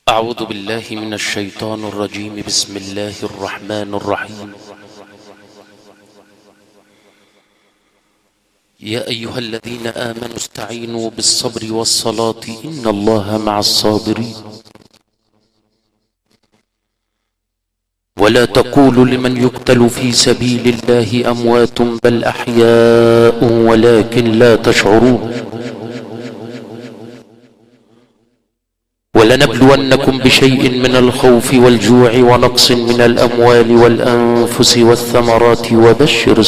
أعوذ بالله من الشيطان الرجيم. بسم الله الرحمن الرحيم. يا أيها الذين آمنوا استعينوا بالصبر والصلاة إن الله مع الصابرين. ولا تقولوا لمن يقتل في سبيل الله أموات بل أحياء ولكن لا تشعرون. ولنبلونكم بشيء من الخوف والجوع ونقص من الأموال والأنفس والثمرات وبشر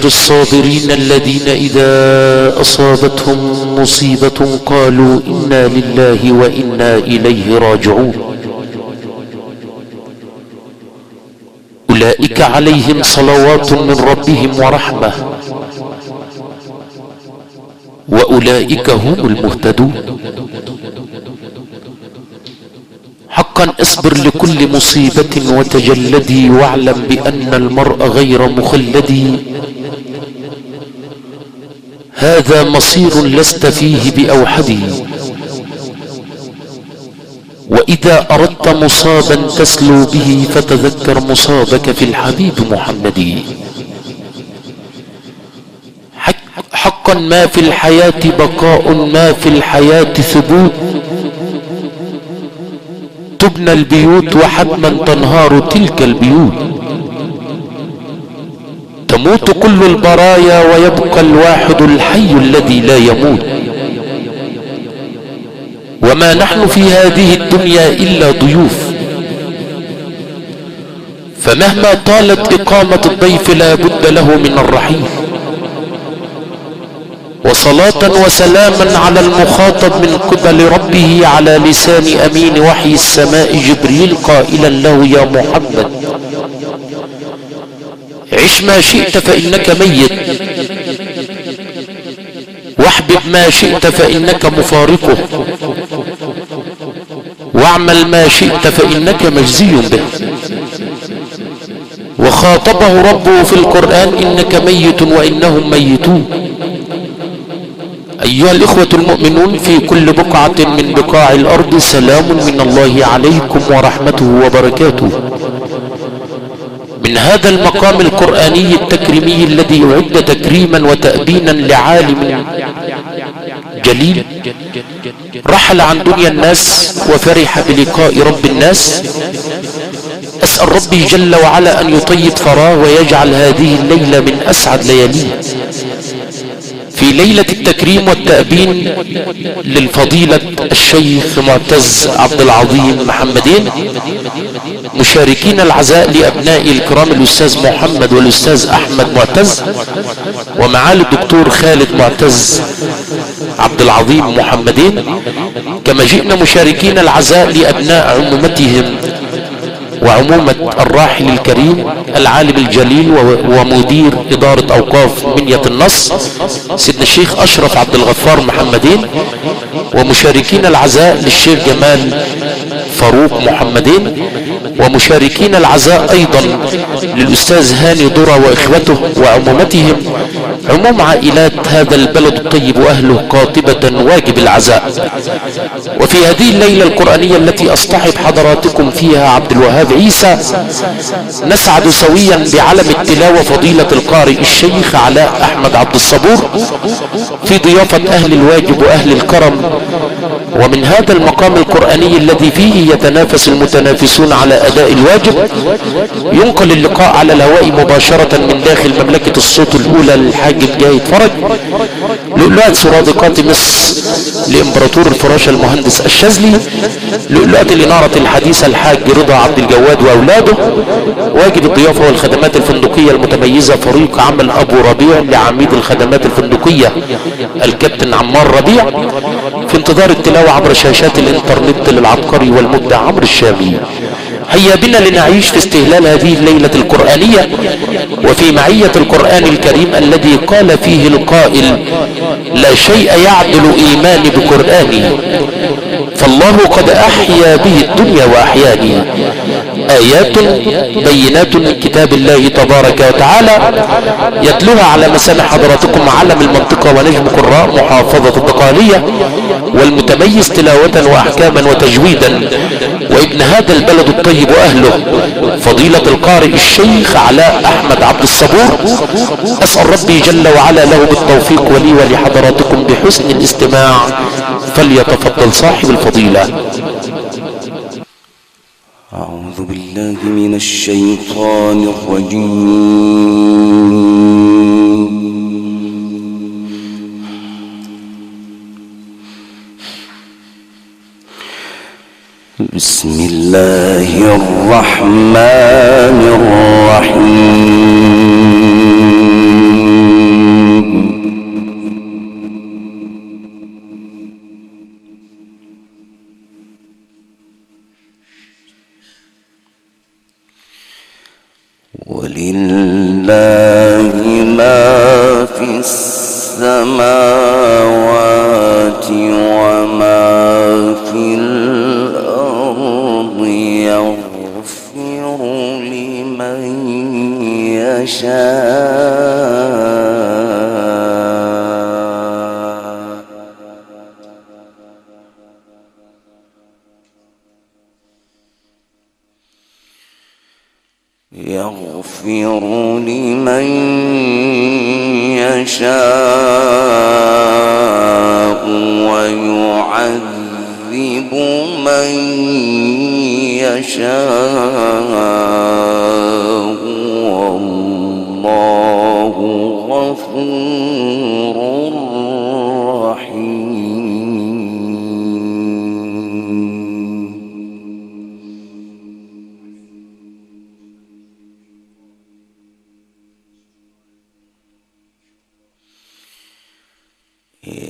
الصابرين الذين إذا أصابتهم مصيبة قالوا إنا لله وإنا إليه راجعون. أولئك عليهم صلوات من ربهم ورحمة وأولئك هم المهتدون. حقا اصبر لكل مصيبة وتجلدي واعلم بأن المرء غير مخلدي. هذا مصير لست فيه بأوحدي. وإذا أردت مصابا تسلو به فتذكر مصابك في الحبيب محمد. حقا ما في الحياة بقاء ما في الحياة ثبوت. تبنى البيوت وحتما تنهار تلك البيوت. تموت كل البرايا ويبقى الواحد الحي الذي لا يموت. وما نحن في هذه الدنيا إلا ضيوف. فمهما طالت إقامة الضيف لا بد له من الرحيل. وصلاة وسلاما على المخاطب من قبل ربه على لسان أمين وحي السماء جبريل قائلا له يا محمد عش ما شئت فإنك ميت واحبب ما شئت فإنك مفارقه واعمل ما شئت فإنك مجزي به. وخاطبه ربه في القرآن إنك ميت وإنهم ميتون. أيها الإخوة المؤمنون في كل بقعة من بقاع الأرض سلام من الله عليكم ورحمته وبركاته. من هذا المقام القرآني التكريمي الذي أعد تكريما وتأبينا لعالم جليل رحل عن دنيا الناس وفرح بلقاء رب الناس. أسأل ربي جل وعلا أن يطيب ثراه ويجعل هذه الليلة من أسعد لياليه. في ليلة التكريم والتأبين للفضيلة الشيخ معتز عبد العظيم محمدين مشاركين العزاء لأبناء الكرام الأستاذ محمد والأستاذ أحمد معتز ومعالي الدكتور خالد معتز عبد العظيم محمدين. كما جئنا مشاركين العزاء لأبناء عمومتهم وعمومة الراحل الكريم العالم الجليل ومدير إدارة أوقاف منية النص سيدنا الشيخ أشرف عبد الغفار محمدين. ومشاركين العزاء للشيخ جمال فاروق محمدين. ومشاركين العزاء أيضا للأستاذ هاني درة وإخوته وعمومتهم عموم عائلات هذا البلد الطيب وأهله قاطبة واجب العزاء. وفي هذه الليلة القرآنية التي أصطحب حضراتكم فيها عبد الوهاب عيسى نسعد سويا بعلم التلاوة فضيلة القارئ الشيخ علاء أحمد عبد الصبور في ضيافة أهل الواجب وأهل الكرم. ومن هذا المقام القرآني الذي فيه يتنافس المتنافسون على أداء الواجب ينقل اللقاء على الهواء مباشرة من داخل مملكة الصوت الأولى للحاج جاهد فرج لؤلؤة سرادقات مصر لإمبراطور الفراشة المهندس الشاذلي لؤلؤة الإنارة الحديثة الحاج رضا عبد الجواد وأولاده. واجب الضيافة والخدمات الفندقية المتميزة فريق عمل أبو ربيع لعميد الخدمات الفندقية الكابتن عمار ربيع في انتظار التلاوة عبر شاشات الانترنت للعبقري والمبدع عمرو الشامي. هيا بنا لنعيش في استهلال هذه الليلة القرآنية وفي معية القرآن الكريم الذي قال فيه القائل لا شيء يعدل إيماني بقرآني فالله قد أحيا به الدنيا وأحياني. آيات بينات من كتاب الله تبارك وتعالى يتلوها على مسامع حضراتكم معلم المنطقة ونجم قراء محافظة الدقهلية، والمتميز تلاوة وأحكاما وتجويدا، وابن هذا البلد الطيب وأهله فضيلة القارئ الشيخ علاء أحمد عبد الصبور. أسأل ربي جل وعلا له بالتوفيق ولي ولحضراتكم بحسن الاستماع، فليتفضل صاحب الفضيلة. أعوذ بالله من الشيطان الرجيم. بسم الله الرحمن الرحيم. ولله ما في السماوات وما في الأرض، يغفر لمن يشاء، يغفر لمن يشاء ويعذب من يشاء، والله غفور رحيم.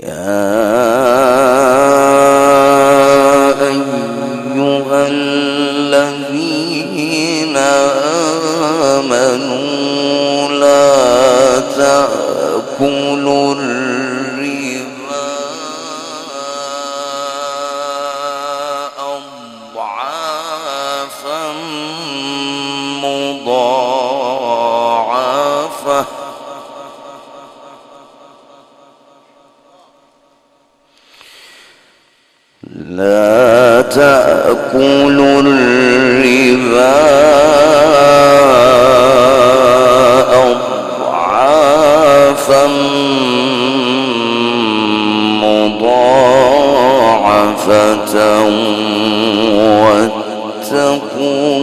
يا أيها الذين آمنوا لا تأكلوا الربا أضعافا مضاعفة، لا تأكلوا الربا أضعافا مضاعفة، واتقوا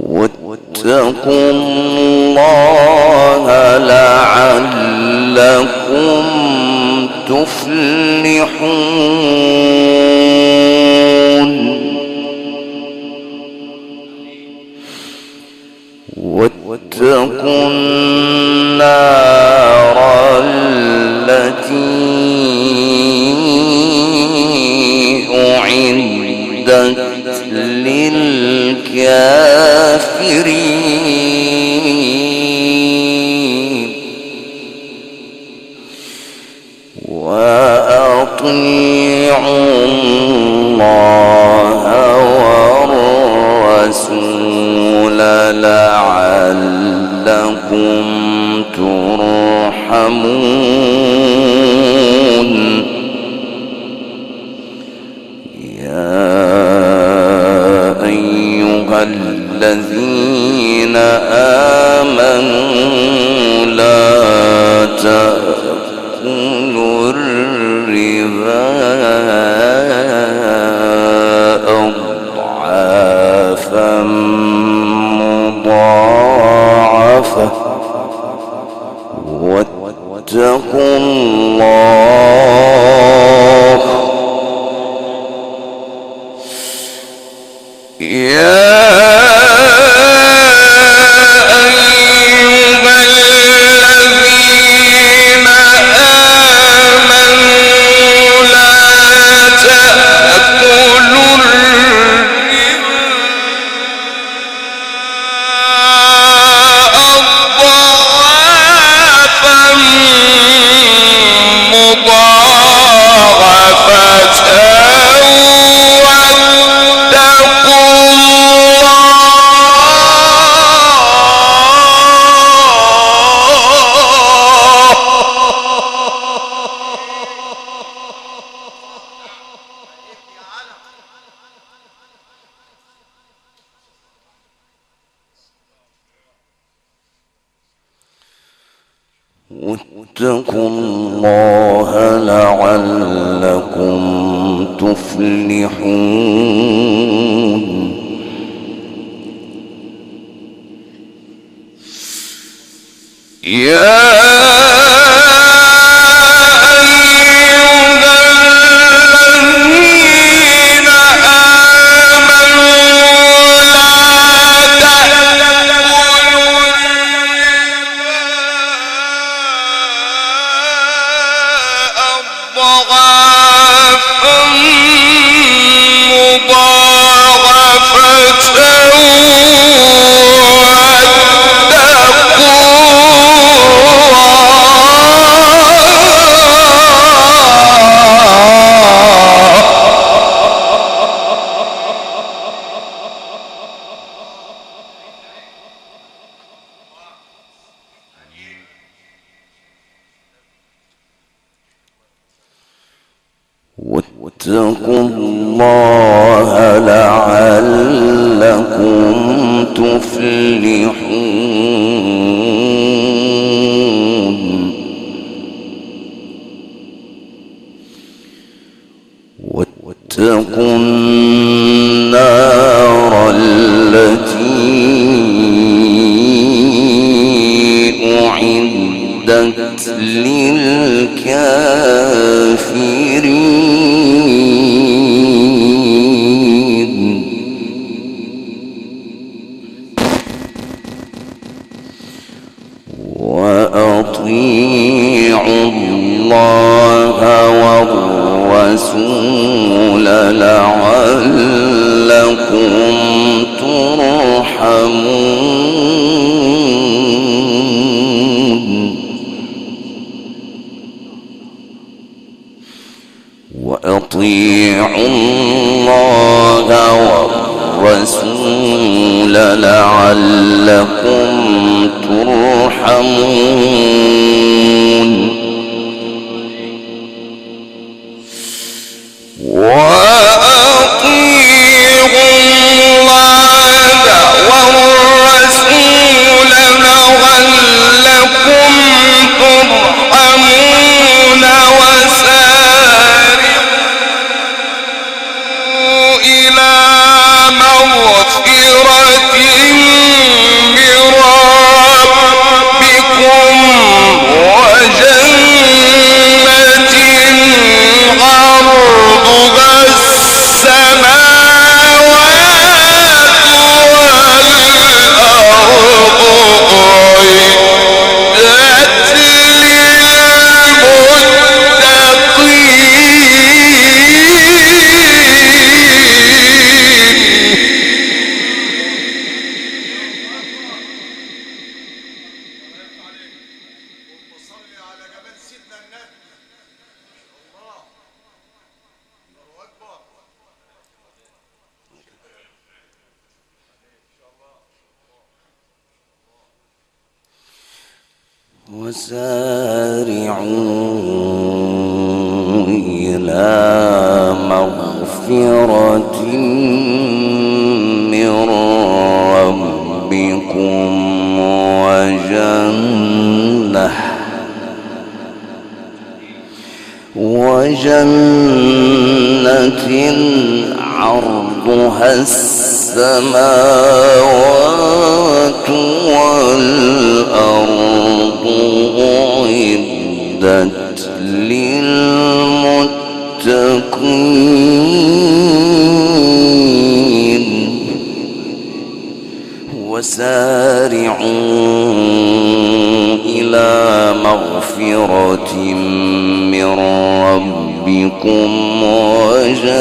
واتقوا الله لعلكم تفلحون. واتقوا النار التي أعدت للكافرين، وأطيعوا الله والرسول لعلكم ترحمون. يا أيها الذين آمنوا لا تأكلوا الربا أضعافا مضاعفة، واتقوا الله. يا أيها الذين آمنوا لا تأكلوا الربا أضعافا واتقوا الله لعلكم تفلحون. يا واتقوا الله لعلكم تفلحون. واتقوا النار التي أعدت للكافرين. وأطيعوا الله والرسول لعلكم ترحمون. وأطيعوا الله والرسول لعلكم ترحمون. وأطيعوا الله والرسول لعلكم ترحمون. وسارعوا إلى مغفرة من ربكم وجنة عرضها السماوات والأرض أعدت وسارعوا إلى مغفرة من ربكم وجنة عرضها السماوات والأرض أعدت للمتقين. وسارعوا إلى مغفرة من ربكم وجنة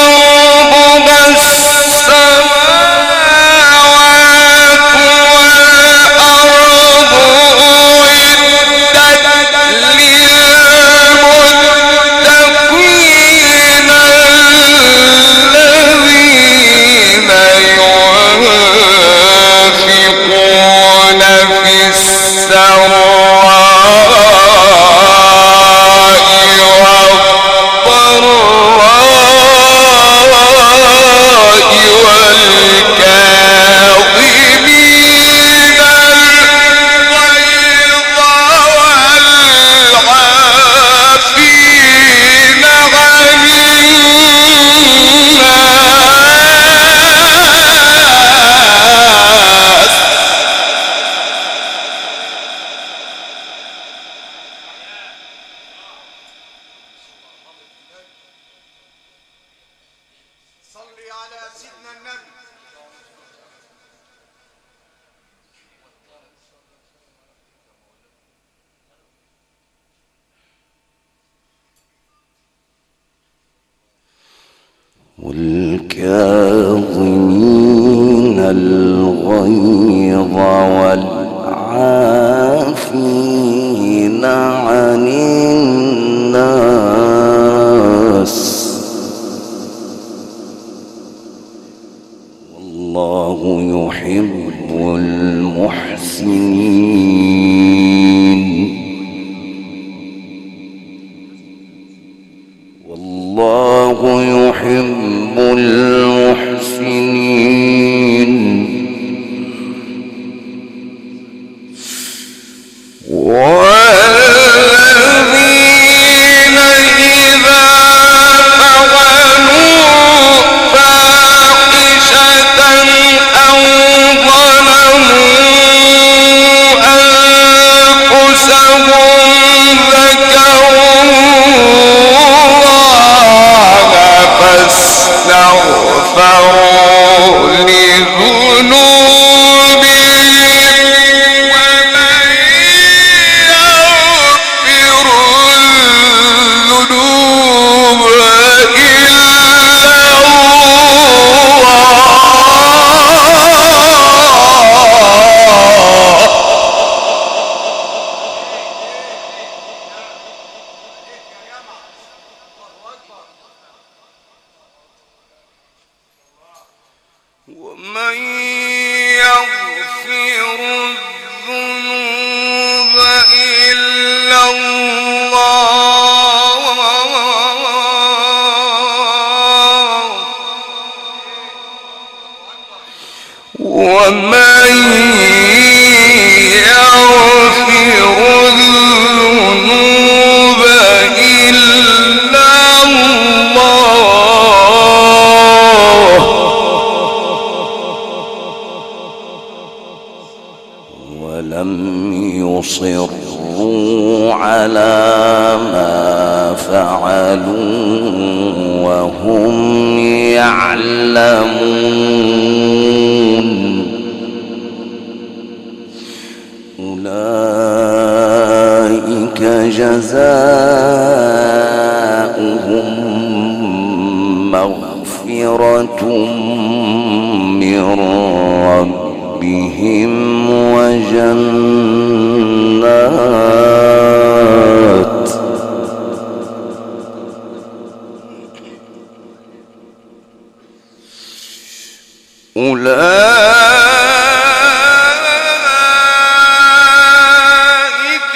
عرضها السماوات والأرض أعدت للمتقين الذين ينفقون والكاظمين الغيظ والعافين عن الناس والله يحب المحسنين والله يحب المحسنين والذين إذا فعلوا فاحشة أو ظلموا أنفسهم ذكروا الله فاستغفروا لذنوبهم ومن يغفر الذنوب إلا ومن يغفر الذنوب إلا الله ومن يغفر الذنوب إلا الله ولم يصروا على ما فعلوا وهم يعلمون أولئك جزاؤهم مغفرة من ربهم وجنات أولئك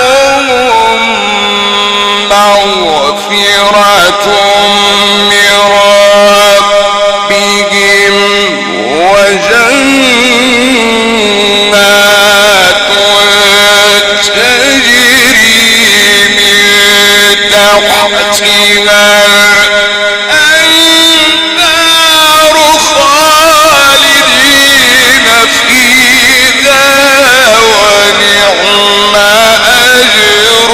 جزاؤهم مغفرة من ربهم وجنات تجري من تحتها الأنهار خالدين فيها ونعم أجر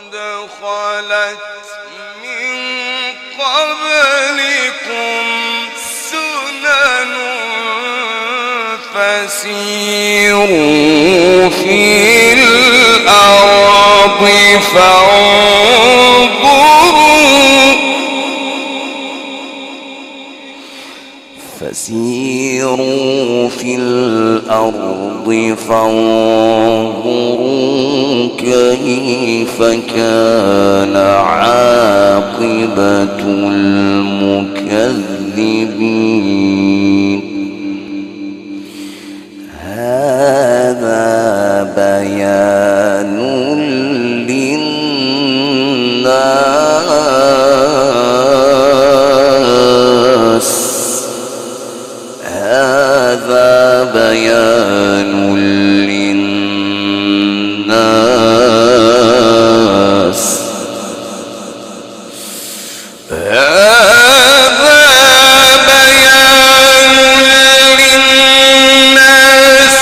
قد خلت من قبلكم سنن فسيروا في الأرض فسيروا في الأرض فانظروا كيف كان عاقبة المكذبين هذا بيان للناس هذا بيان للناس هذا بيان للناس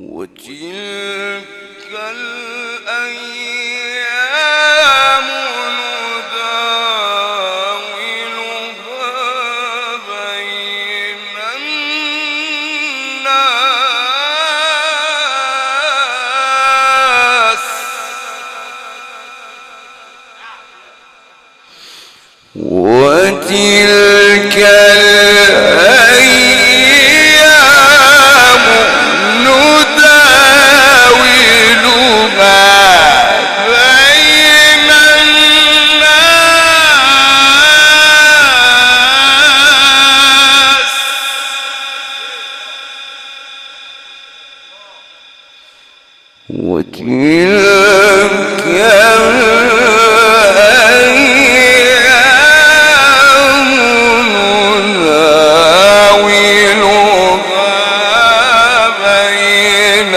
وتلك الأيام نداولها بين الناس وتلك الأيام نداولها بين الناس وتلك الأيام نداولها بين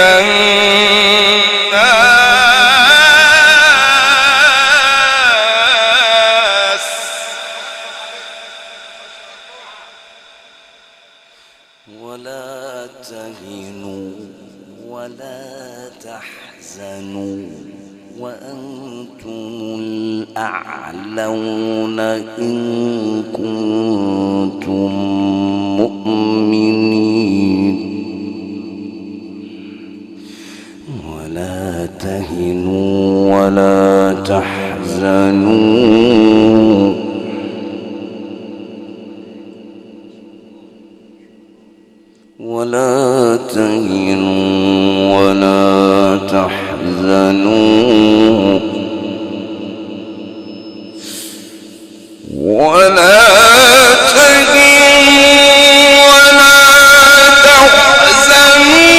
الناس ولا تهنوا ولا تحزنوا وأنتم الأعلون إن كنتم مؤمنين ولا تهنوا ولا تحزنوا ولا تهنوا ولا تحزنوا ولا تهنوا ولا تحزنوا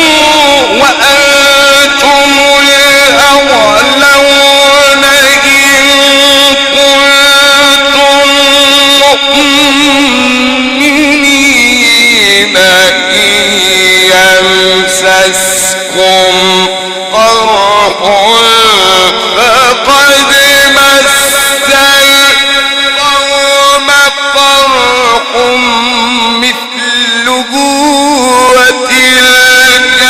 وأنتم الأعلون إن كنتم مؤمنين يمسسكم قرح فقد مس القوم قرح مثله وتلك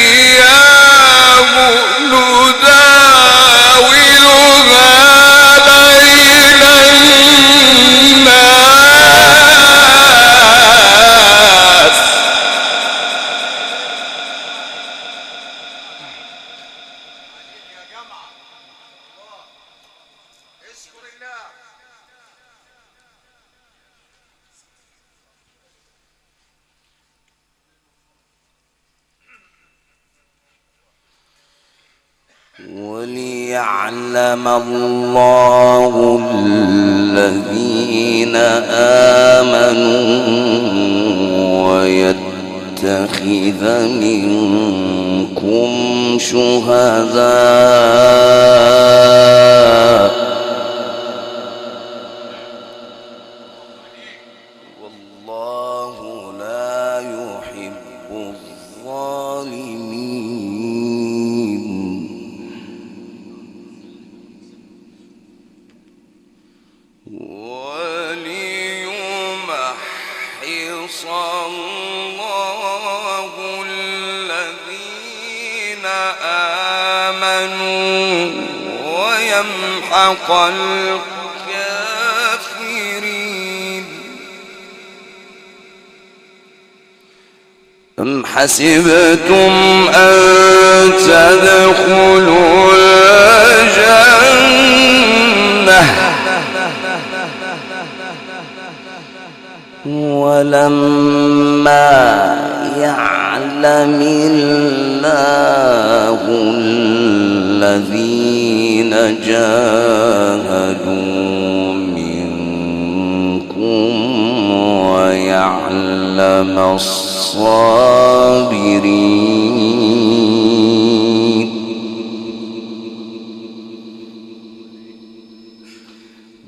الأيام نداولها بين الناس وليعلم الله الذين آمنوا ويتخذ منكم شهداء والله لا يحب الظالمين وليمحص الله الذين آمنوا ويمحق الكافرين أم حسبتم أن تدخلوا الجنة ولما يعلم الله الذين جاهدوا منكم ويعلم الصابرين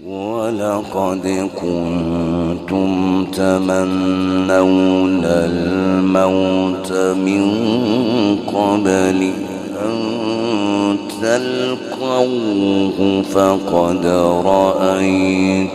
ولقد كنتم تمنون الموت من قبل أن تلقوه فقد رأيتموه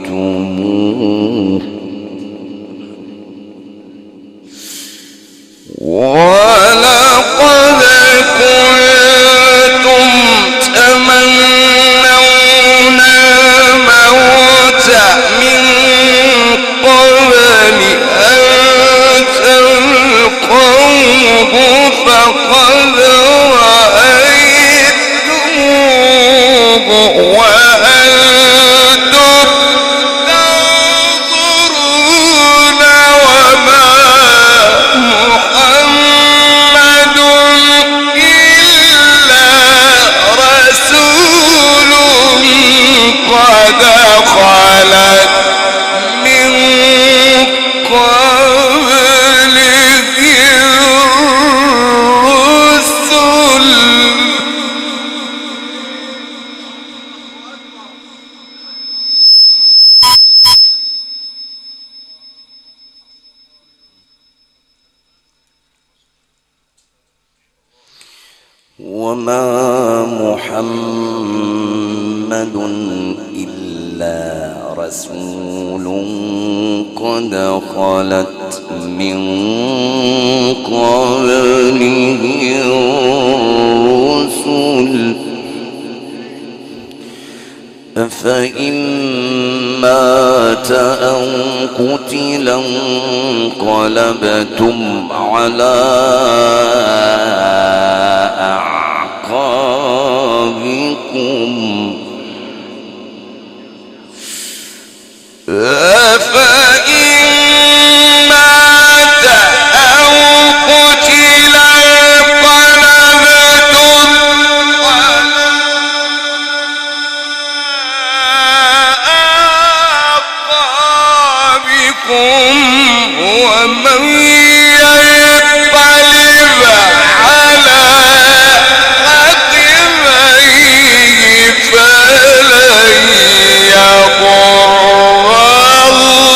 وما محمد إلا رسول قد خلت من قبله الرسل أفإن مات أو قتل انقلبتم على أعقابكم أفإن مات أو قتل انقلبتم على أعقابكم ومن ينقلب على عقبيه فلن يضر الله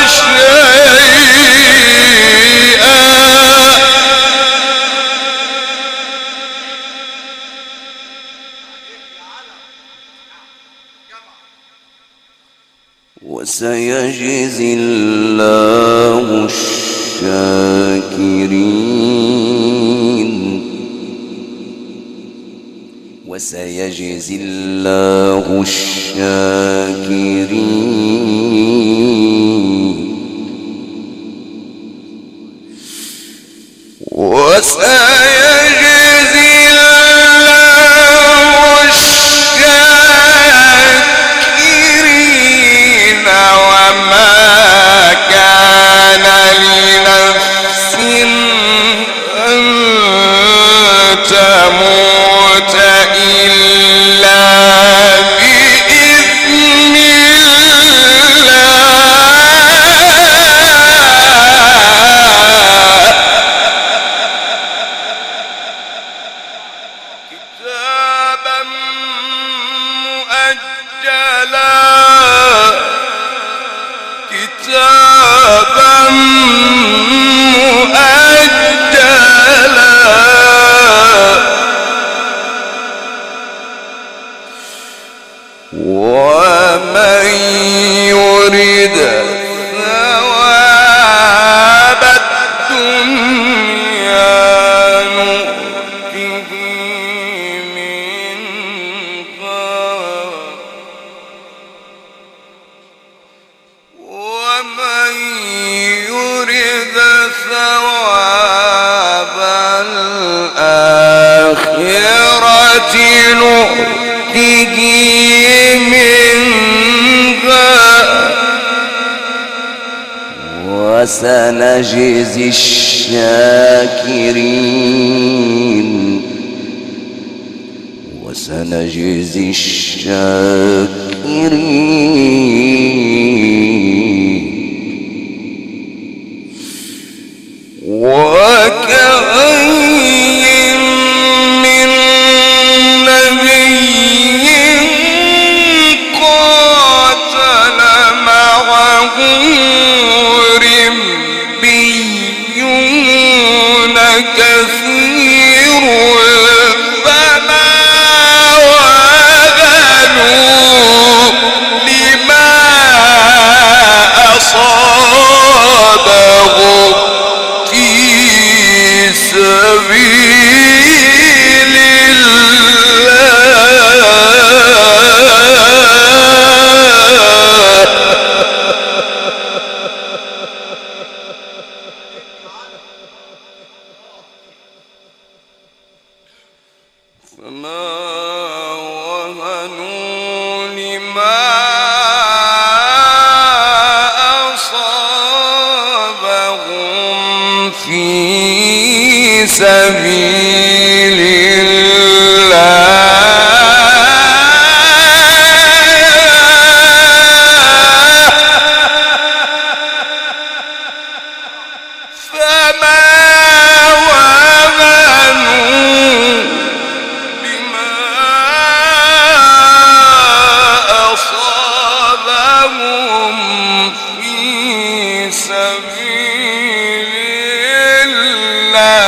شيئا وسيجزي الله الشاكرين وسيجزي الله الشاكرين وسيجزي الله الشاكرين وما كان لنفس أن تموت إلا بإذن الله كتابا مؤجلا كتابا مؤجلا ومن يرد ثواب الدنيا نؤته منها ومن يرد ثواب الآخرة نؤته منها وسنجزي الشاكرين وسنجزي الشاكرين وكأين من نبي قاتل معه ربيون كثير فما وهنوا لما أصابهم في سبيل الله فما وهنوا لما أصابهم في سبيل الله فما وهنوا لما أصابهم في سبيل الله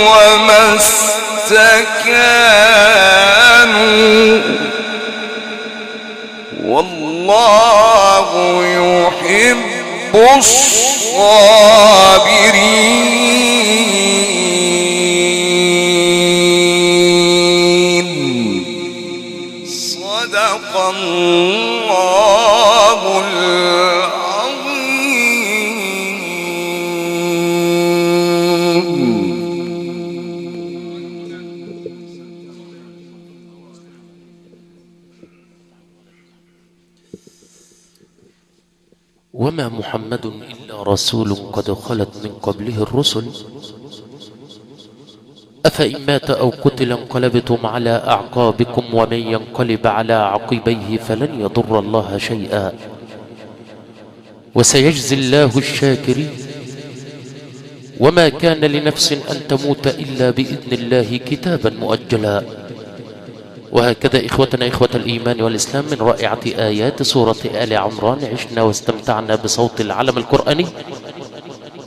وما استكانوا والله يحب الصابرين. صدق الله العظيم. وما محمد إلا رسول قد خلت من قبله الرسل أفإن مات أو قتل انقلبتم على أعقابكم ومن ينقلب على عقبيه فلن يضر الله شيئا وسيجزي الله الشاكرين. وما كان لنفس أن تموت إلا بإذن الله كتابا مؤجلا. وهكذا إخوتنا إخوة الإيمان والإسلام من رائعة آيات سورة آل عمران عشنا واستمتعنا بصوت العلم القرآني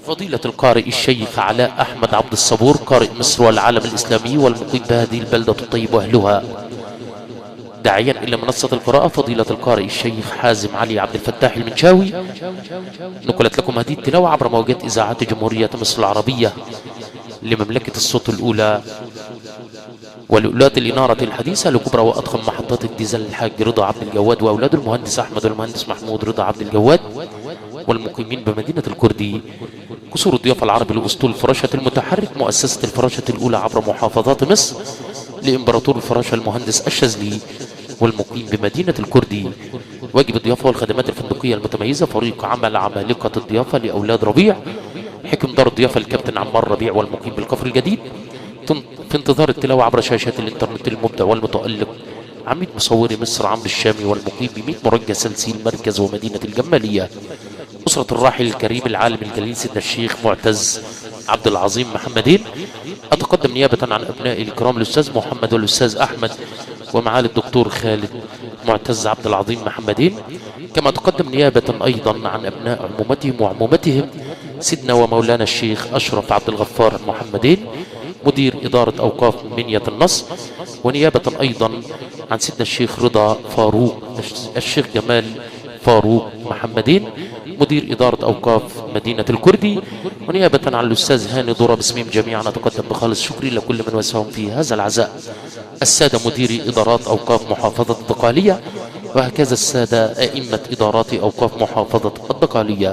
فضيلة القارئ الشيخ علاء أحمد عبد الصبور قارئ مصر والعالم الإسلامي والمقيم بهذه البلدة الطيبة أهلها، داعيا إلى منصة القراءة فضيلة القارئ الشيخ حازم علي عبد الفتاح المنشاوي. نقلت لكم هذه التلاوة عبر موجات إذاعات جمهورية مصر العربية لمملكة الصوت الأولى ولؤلؤات الإنارة الحديثة لكبرى وأضخم محطات الديزل الحاج رضا عبد الجواد وأولاد المهندس أحمد والمهندس محمود رضا عبد الجواد والمقيمين بمدينة الكردي. قصور الضيافة العربي لأسطول الفراشة المتحرك مؤسسة الفراشة الأولى عبر محافظات مصر لإمبراطور الفراشة المهندس الشاذلي والمقيم بمدينة الكردي. واجب الضيافة والخدمات الفندقية المتميزة فريق عمل عمالقة الضيافة لأولاد ربيع حكم دار الضيافة الكابتن عمار ربيع والمقيم بالكفر الجديد. في انتظار التلاوة عبر شاشات الانترنت المبدع والمتألق عميد مصوري مصر عمرو الشامي والمقيم ب100 مرجع سلسيل مركز ومدينة الجمالية. أسرة الراحل الكريم العالم الجليل سيدنا الشيخ معتز عبد العظيم محمدين. أتقدم نيابة عن أبنائي الكرام الأستاذ محمد والأستاذ أحمد ومعالي الدكتور خالد معتز عبد العظيم محمدين، كما أتقدم نيابة أيضا عن أبناء عمومتهم وعمومتهم سيدنا ومولانا الشيخ أشرف عبد الغفار محمدين مدير إدارة أوقاف منية النصر، ونيابة أيضا عن سيدنا الشيخ رضا فاروق الشيخ جمال فاروق محمدين مدير إدارة أوقاف مدينة الكردي، ونيابة عن الأستاذ هاني ضرب باسمهم جميعا أتقدم بخالص شكري لكل من وسعهم في هذا العزاء السادة مديري إدارات أوقاف محافظة الدقهلية، وهكذا السادة أئمة إدارات أوقاف محافظة الدقهلية.